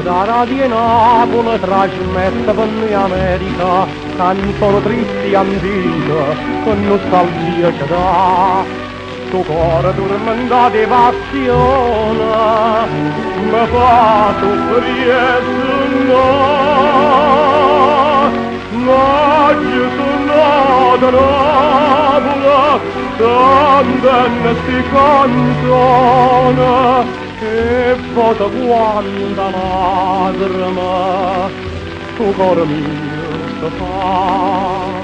Da Radio Napoli trasmette per noi America canzoni tristi antiche con nostalgia ci dà sto cuore tormentato di passione mi fa soffrire no oggi sono da Napoli cantando sti canzoni e vota quanta lacrima tu cuore mio sta fa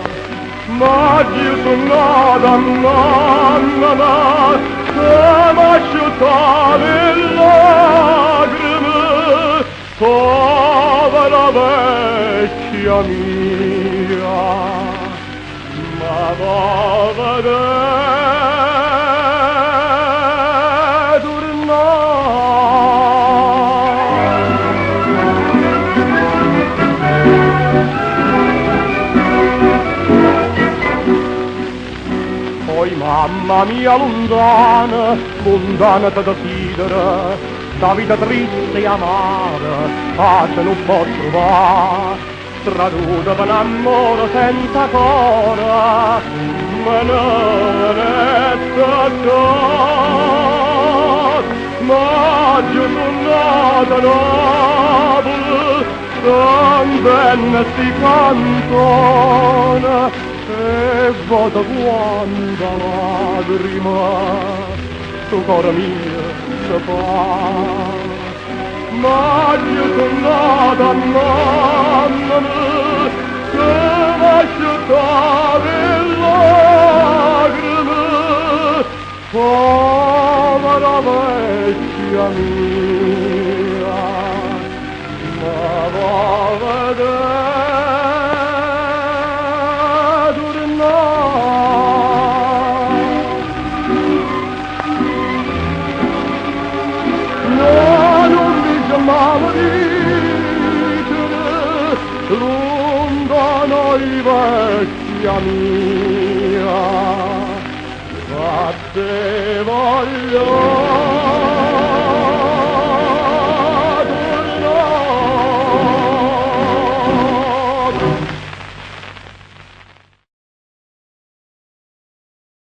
ma io sono nata mamma che m'asciuttava le lacrime povera vecchia mia ma va a vedere mamma mia lontana, lontana da desidera, sta vita triste e amara, pace non può trovare, straduta per l'amore senza cora, me ne ma io sono nata a Napoli, tan bene sti cantona, e vota quanta lacrima tu cuore mio se fa ma io sono nata a mamma che m'asciuttava le lacrime povera vecchia mia ma va a vedere lontano i vecchia mia, a te voglio